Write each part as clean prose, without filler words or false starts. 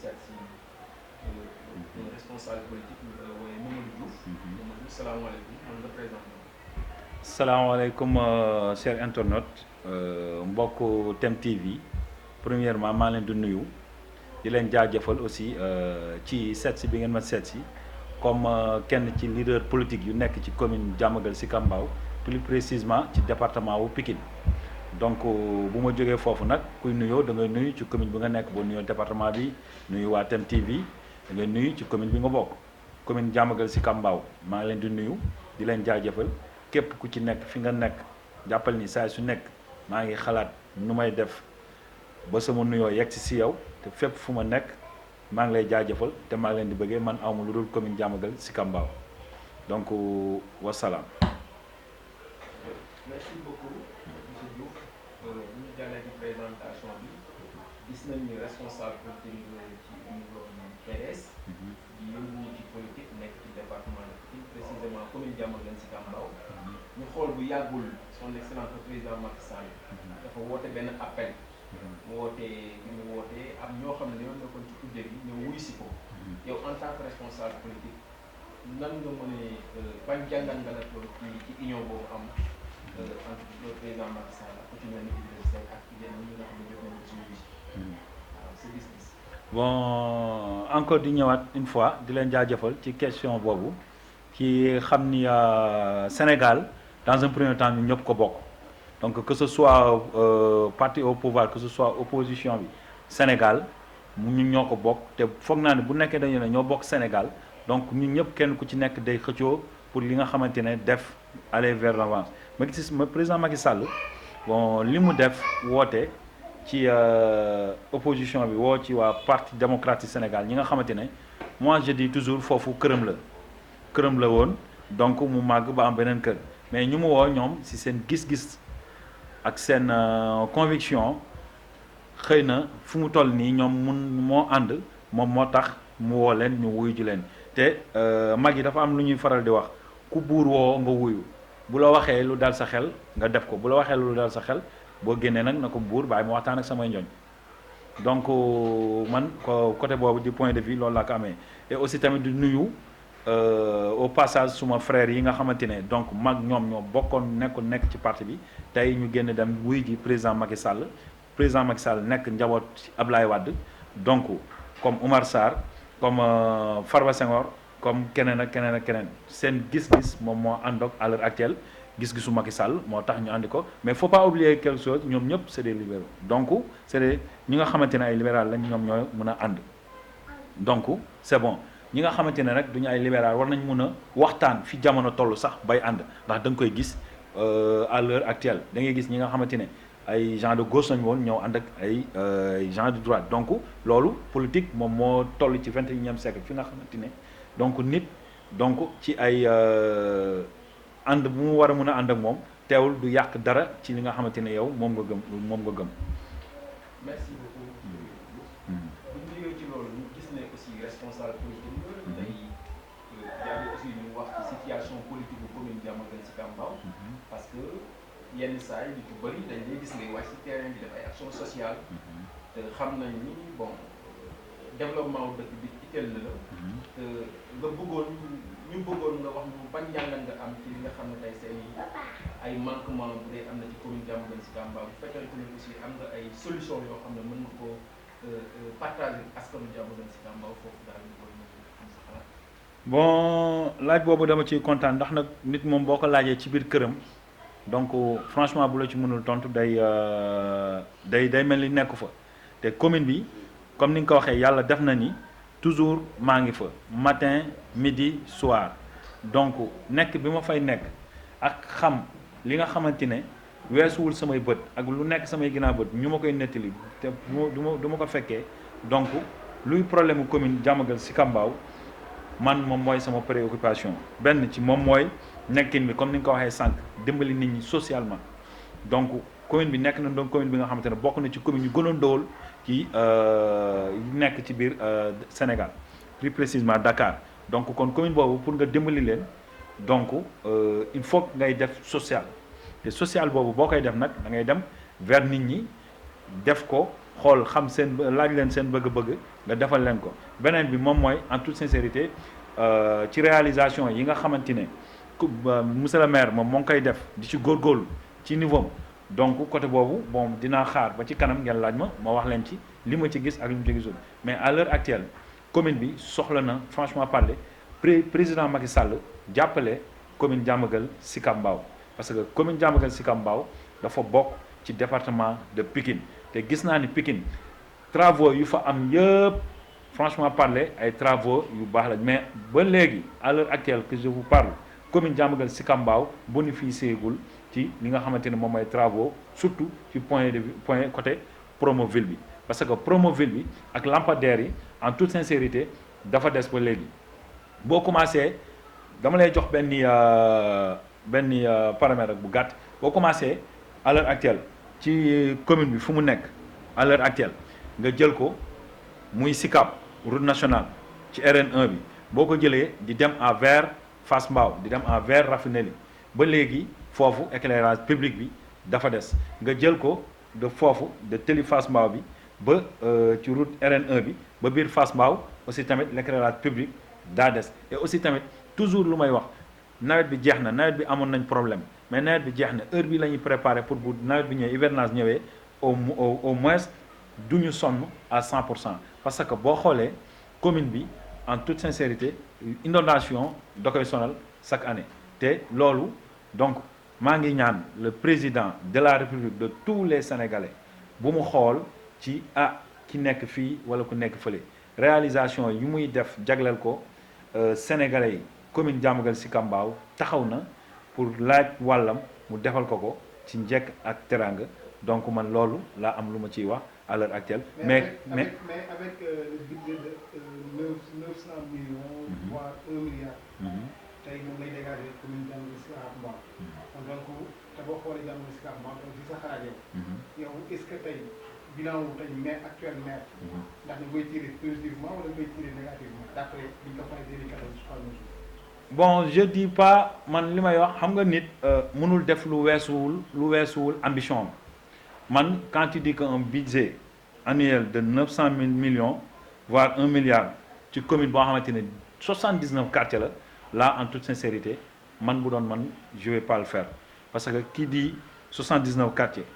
seet si un responsable politique ñu koy woowee Mamadou Diouf. Mamadou salaamaaleykum man la présenté. salaamaaleykum chers internautes mbokk TEM TV premièrement maa leen di nuyu di leen jaajëfal aussi ci seet si bi ngeen ma seet si comme kenn ci leader politique yu nekk ci commune Diamaguène Sicap Mbao plus précisément ci département wu Pikine donc bu ma jógee foofu nag kuy nuyoo da ngay nuyu ci commune bi nga nekk boo nuyoo département bi nuyu waa TEM TV da ngay nuyu ci commune bi nga bokk commune Diamaguène Sicap Mbao maa ngi leen di nuyu di leen jaajëfal képp ku ci nekk fi nga nekk jàppal ni saa su nekk maa ngi xalaat nu may def ba sama nuyoo yegg si yow te fépp fu ma nekk maa ngi lay jaajëfal te maa ngi leen di bëggee man awma lu dul commune Diamaguène Sicap Mbao donc wasalaam. merci beaucoup monsieur Diouf bu ñu jàllee ci présentation bi gis nañ ni responsable politique ci niveau PDS. di yëngu ci politique nekk ci département de Pikine précisément commune Diamaguène Sicap Mbao. ñu xool bu yàggul son excellence le président Macky Sall dafa woote benn appel. mu wootee bi mu wootee am ñoo xam ne ñoo nekkoon ci kujje gi ñëw wuy si ko. yow en tant que responsable politique nan nga mën a ban jàngat nga la toll ci union boobu am entre le président Macky Sall ak ku ci mel ni Idrissa Seck ak yenn ñi nga xam ne jot nañu ko suñu gis. waaw sa gis-gis. bon encore di ñëwaat une fois di leen jaajëfal ci question boobu ci xam ni Sénégal dans un premier temps ñu ñëpp ko bokk. donc que ce soit parti au pouvoir que ce soit opposition bi Sénégal ñun ñoo ko bokk te foog naa ne bu nekkee dañu ne ñoo bokk Sénégal donc ñun ñëpp kenn ku ci nekk day xëccoo pour li nga xamante ne def aller vers l'avant ma gis président Macky Sall bon li mu def woote ci opposition bi woo ci waa parti démocratique Sénégal ñi nga xamante ne moi je dis toujours foofu këram la woon donc mu màgg ba am beneen kër mais ñu mu woo ñoom si seen gis-gis ak seen conviction xëy na fu mu toll nii ñoom moo ànd moom moo tax mu woo leen ñu wuyu ji leen te mag yi dafa am lu ñuy faral di wax ku buur woo nga wuyu bu la waxee lu dal sa xel nga def ko bu la waxee lu dal sa xel boo génnee nag na ko buur bàyyi ma waxtaan ak samay njoñ donc man côté boobu du point de vue loolu laa ko amee et aussi tamit di nuyu au passage suma frère yi nga xamante ne donc mag ñoom ñoo bokkoon nekk ci parti bi tey ñu génn dem wuy ji président Macky Sall nekk njaboot Ablaye Wade donc comme Oumar Sarr comme Farba Senghor comme keneen ak keneen seen gis-gis moom moo àndoog à l'heure actuelle gis-gisu Macky Sall moo tax ñu àndi ko mais faut pas oublier quelque chose ñoom ñëpp c'est des libéraux donc c'est des ñi nga xamante ne ay libéral lañ ñoom ñooy mën a ànd donc c'est bon ñi nga xamante ne rek duñu ay libéral war nañ mën a waxtaan fi jamono toll sax bay ànd ndax da nga koy gis à l'heure actuelle da ngay gis ñi nga xamante ne ay gens de gauche lañu woon ñëw ànd ak ay gens de droite donc loolu politique moom moo toll ci 21e siècle fi nga xamante ne donc nit donc ci ay ànd bu mu war a mën a ànd ak moom teewul du yàq dara ci li nga xamante ne yow moom nga gëm. merci beaucoup. bu ñu jógee ci loolu ñu gis ne aussi responsable politique la. day jaadu aussi ñu wax ci situation politique bu commune Diamaguène Sicap Mbao parce que yenn saa yi ñu ci bëri dañ lay gis ngay wàcc ci terrain bi def ay action sociale. te xam nañ ni bon développement wu dëkk bi itteel na la. te nga bëggoon nga wax ñu ban njàngat nga am ci li nga xam ne tey seen ay manquement bu dee am na ci commune Diamaguène Sicap Mbao bu fekkee ne aussi am nga ay solution yoo xam ne mën nga ko partager askanu Diamaguène Sicap Mbao foofu daal di ko am sa xalaat. bon laaj boobu dama ciy kontaan ndax nag nit moom boo ko laajee ci biir këram donc franchement bu la ci mënul tontu day mel ni nekku fa te commune bi comme ni nga ko waxee yàlla def na ni toujours maa ngi fa matin midi soir donc nekk bi ma fay nekk ak xam li nga xamante ne weesuwul samay bët ak lu nekk samay ginnaaw bët ñu ma koy nettali te du ma ko fekkee donc luy problème mu commune Diamaguène Sicap Mbao man moom mooy sama préoccupation benn ci moom mooy nekkin bi comme ni nga ko waxee sànq dimbali nit ñi socialement donc commune bi nekk na donc commune bi nga xamante ne bokk na ci commune yu gënoon dool ci nekk ci biir Sénégal plus précisément Dakar donc kon commune boobu pour nga dimbali leen donc il faut ngay def social te social boobu boo koy def nag da ngay dem vers nit ñi def ko xool xam seen laaj leen seen bëgg-bëgg nga defal leen ko beneen bi moom mooy en toute sincérité ci réalisation yi nga xamante ne monsieur le maire moom moo ngi koy def di ci góorgóorlu ci niveau donc côté boobu bon dinaa xaar ba ci kanam ngeen laaj ma wax leen ci li ma ci gis ak li mu ci gisul mais à l'heure actuelle commune bi soxla na franchement parler président Macky Sall jàppale commune Diamaguène Sicap Mbao parce que commune Diamaguène Sicap Mbao dafa bokk ci département de Pikine te gis naa ni Pikine travaux yu fa am yëpp franchement parler ay travaux yu baax la mais ba léegi à l'heure actuelle que je vous parle commune Diamaguène Sicap Mbao bénéficié gul ci li nga xamante ne moom mooy travaux surtout ci point côté Promoville bi parce que Promoville bi ak lampadaires yi en toute sincérité dafa des ba léegi boo commencé dama lay jox benn paramètre bu gàtt boo commencé à l'heure actuelle ci commune bi fu mu nekk à l'heure actuelle nga jël ko muy Sicap route nationale ci RN1 bi boo ko jëlee di dem vers Fass Mbao di dem vers Raffinelli ba léegi foofu éclairage public bi dafa des nga jël ko de foofu de tëli Fass Mbao bi ba ci route RN1 bi ba biir Fass Mbao aussi tamit l'éclairage public daa des et aussi tamit toujours lu may wax nawet bi jeex na nawet bi amoon nañ problème mais nawet bi jeex na heure bi la ñuy préparer pour bu nawet bi ñëwee hivernage ñëwee au moins du ñu sonn à 100% parce que boo xoolee commune bi en toute sincérité inondation da koy sonal chaque année te loolu donc maa ngi ñaan le président de la République de tous les Sénégalais bu mu xool ci ki nekk fii wala ku nekk fële réalisation yi muy def jagleel ko Sénégalais yi commune Diamaguène Sicap Mbao taxaw na pour laaj wàllam mu defal ko ci njëkk ak teranga donc man loolu laa am lu ma ciy wax à l'heure actuelle. mais avec le budget de 900 millions. voire 1 milliard. tey moom lay dégager commune Diamaguène Sicap Mbao. donc te boo xoolee Diamaguène Sicap Mbao donc ci sa xalaat yow est-ce que tey bilan wu tey maire actuel maire. ndax ñu koy tirer positivement wala ñu koy tirer négativement d'après li ñu ko faral di 2014. bon je dis pas man li may wax xam nga nit mënul def lu weesuwul ambition man quand tu dis qu'un budget annuel de 900 millions voire 1 milliard ci commune boo xamante ne 79 quartiers la là en toute sincérité man bu doon man je vais pas le faire parce que qui dit 79 quartiers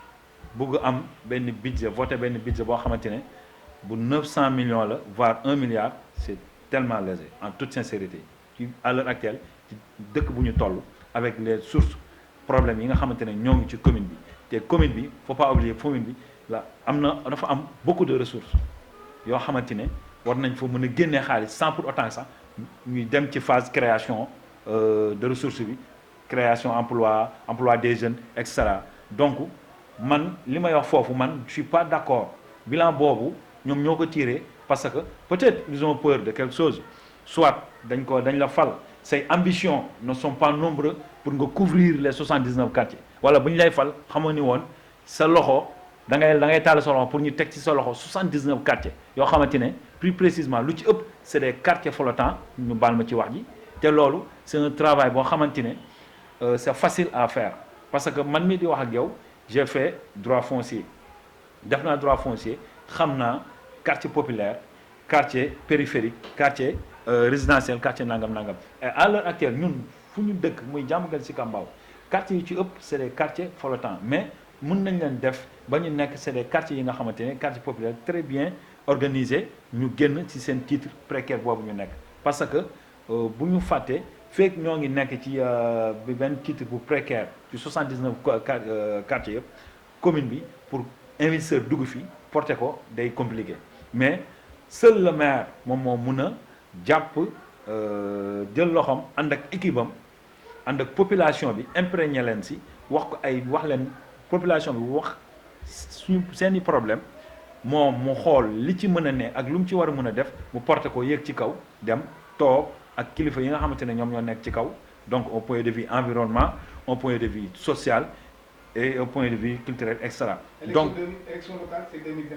bëgg am benn budget voté benn budget boo xamante ne bu 900 millions la voire 1 milliard c'est tellement léger en toute sincérité à l'heure actuelle ci dëkk bu ñu toll avec les sources problèmes yi nga xamante ne ñoo ngi ci commune bi te commune bi faut pas oublier commune bi la dafa am beaucoup de ressources yoo xamante ne war nañ fa mën a génnee xaalis sans pour autant sax ñuy dem ci phase création de ressources bi création emploi des jeunes et cetera donc man li may wax foofu man je suis pas d'accord bilan boobu ñoom ñoo ko tiré parce que peut-être ils ont peur de quelque chose soit dañ la fal say ambitions ne sont pas nombreux pour nga couvrir les 79 quartiers wala bu ñu lay fal xamoo ni woon sa loxo da ngay taal sa loxo pour ñu teg ci sa loxo 79 quartiers yoo xamante ne plus précisément lu ci ëpp c'est des quartiers flottants ñu baal ma ci wax ji te loolu c'est un travail boo xamante ne c'est facile à faire parce que man mii di wax ak yow j'ai fait droit foncier def naa droit foncier xam naa quartier populaire quartier périphérique quartier résidentiel quartier nangam et à l'heure actuelle ñun fu ñu dëkk muy Diamaguène Sicap Mbao quartier yi ci ëpp c'est des quartiers flottants mais mën nañ leen def ba ñu nekk c'est des quartiers yi nga xamante ne quartier populaire très bien organisé ñu génn ci seen titre précaire boobu ñu nekk parce que bu ñu fàtte fekk ñoo ngi nekk ci benn titre bu précaire ci 79 quartiers yëpp commune bi pour investisseur dugg fi porter ko day compliqué mais seul le maire moom moo mun a jàpp jël loxoom ànd ak équipe am ànd ak population bi imprégné leen si wax leen population bi wax suñu seeni problème moom mu xool li ci mën a ne ak lu mu ci war a mën a def mu porter ko yéeg ci kaw dem toog ak kilifa yi nga xamante ne ñoom ñoo nekk ci kaw donc au point de vue environnement au point de vue social et au point de vue culturel et cetera. donc élection locale c'est 2021.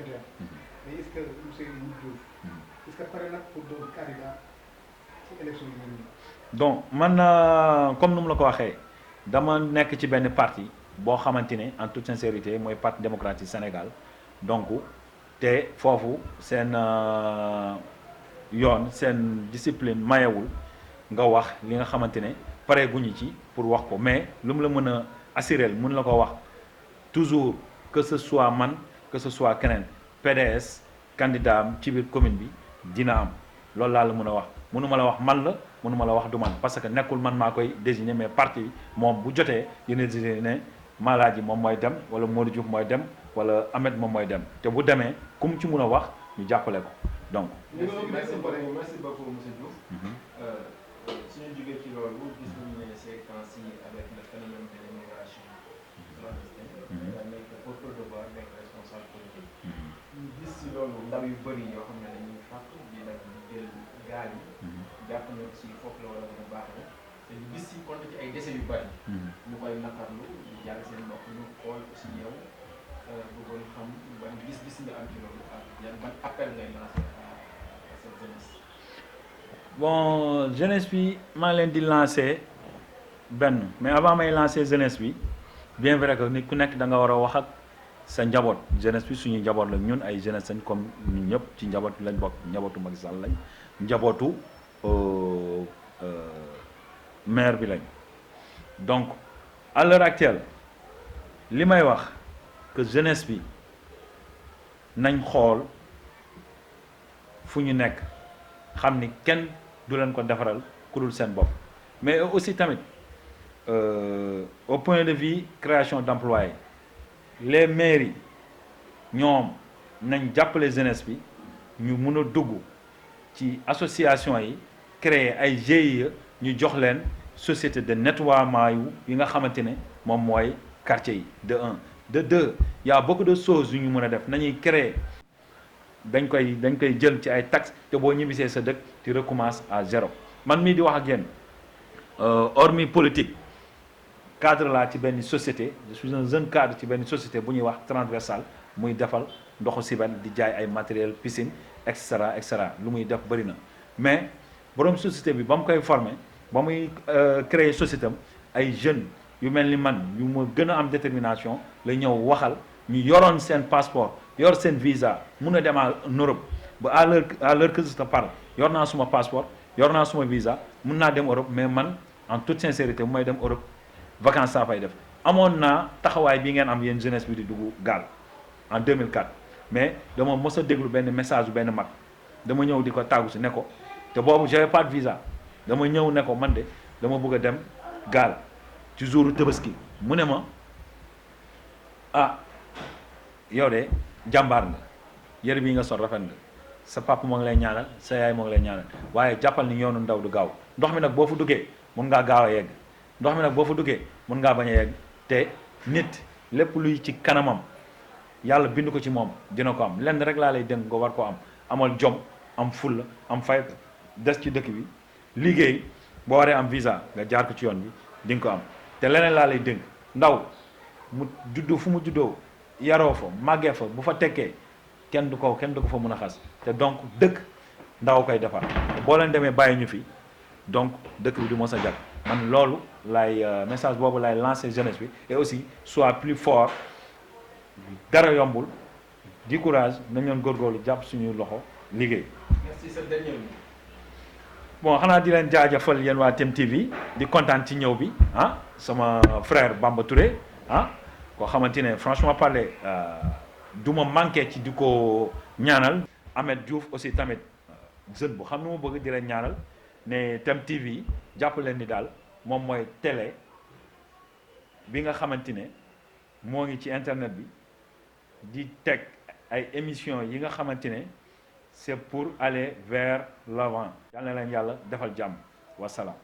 mais est-ce que monsieur Diouf est-ce que pare nag pour doon candidat ci élection yi mel nii. donc man comme nu mu la ko waxee dama nekk ci benn parti boo xamante ne en toute sincérité mooy parti démocratique Sénégal donc te foofu seen yoon seen discipline mayewul nga wax li nga xamante ne pare guñu ci pour wax ko mais lu mu la mën a assurer mën la ko wax toujours que ce soit man que ce soit keneen PDS candidat am ci biir commune bi dina am loolu laa la mën a wax mënuma la wax man la mënuma la wax du man parce que nekkul man maa koy désigner mais parti bi moom bu jotee dina désigner ne Maladji moom mooy dem wala Modou Diouf mooy dem wala Ahmed moom mooy dem te bu demee ku mu ci mun a wax ñu jàppale ko donc. merci beaucoup monsieur Diouf. suñu jógee ci loolu gis nañu ne ces temps-ci avec le phénomène de l'immigration clandestine. daa nekk porteur de voix nekk responsable politique. ñu gis si loolu ndaw yu bëri yoo xam ne dañuy fàq di dem jël gaal yi. jàpp na si foofu la war a mën a baaxee te ñu gis si kon ci ay décès yu bëri. ñu koy naqarlu di jàll seen mbokk ñu xool aussi yow bëggoon xam ban gis-gis nga am ci loolu ak yan ban appel ngay lancer à cette jeunesse. Bon jeunesse bi maa leen di lancer benn mais avant may lancer jeunesse bi bien vrai que nit ku nekk da nga war a wax ak sa njaboot jeunesse bi suñu njaboot la ñun ay jeunesse lañ comme ñun ñëpp ci njaboot lañ bokk njabootu Macky Sall lañ njabootu maire bi lañ donc à l'heure actuelle li may wax que jeunesse bi nañ xool fu ñu nekk xam ni kenn du leen ko defaral ku dul seen bopp mais aussi tamit au point de vue création d'emploi les mairies ñoom nañ jàppale jeunesse bi ñu mun a dugg ci association yi créer ay GIE ñu jox leen société de nettoiement yi nga xamante ne moom mooy quartier yi de un de deux il y a beaucoup de choses yu ñu mën a def nañuy créer dañ koy jël ci ay taxes te boo ñibbisee sa dëkk tu recommences à zéro man mii di wax ak yéen hormis politique cadre laa ci benn société je suis un jeune cadre ci benn société bu ñuy wax transversal muy defal ndoxu sibel di jaay ay matériel piscine et cetera lu muy def bëri na mais borom société bi ba mu koy former ba muy créer société am ay jeunes yu mel ni man yu ma gën a am détermination la ñëw waxal ñu yoroon seen passeport yor seen visa mun a dem en Europe ba à l'heure que je te parle yor naa suma passeport yor naa suma visa mun naa dem Europe mais man en toute sincérité bu may dem Europe vacances saa fay def amoon naa taxawaay bi ngeen am yéen jeunesse bi di dugg gaal en 2004 mais dama mos a déglu benn message bu benn mag dama ñëw di ko tàggu si ne ko te boobu j'avais pas de visa dama ñëw ne ko man de dama bëgg a dem gaal ci jouru Tabaski mu ne ma ah yow de jàmbaar nga yëre bii nga sol rafet nga sa papa moo ngi lay ñaanal sa yaay moo ngi lay ñaanal waaye jàppal ni yoonu ndaw du gaaw ndox mi nag boo fa duggee mun ngaa gaaw a yegg ndox mi nag boo fa duggee mun ngaa bañ a yegg te nit lépp luy ci kanamam yàlla bind ko ci moom dina ko am lenn rek laa lay dénk nga war ko am amal jom am fulla am fay des ci dëkk bi liggéey boo waree am visa nga jaar ko ci yoon bi di nga ko am te leneen laa lay dénk ndaw mu juddoo fu mu juddoo yaroo fa màggee fa bu fa tekkee kenn du ko fa mën a xas te donc dëkk ndaw koy defar boo leen demee bàyyi ñu fi donc dëkk bi du mos a jag man loolu lay message boobu lay lancer jeunesse bi et aussi soit plus fort dara yombul di courage nañ leen góorgóorlu jàpp suñuy loxo liggéey. merci sa dernier mot. bon xanaa di leen jaajëfal yéen waa TEM TV di kontaan ci ñëw bi ah sama frère Bamba Touré ah koo xamante ne franchement parler du ma manqué ci di ko ñaanal. Ahmed Diouf aussi tamit jeune bu xam nu mu bëgg di leen ñaanal ne TEM TV jàpp leen ni daal moom mooy télé bi nga xamante ne moo ngi ci internet bi di teg ay émissions yi nga xamante ne c'est pour aller vers l'avant. yal na leen yàlla defal jàmm wasalaam.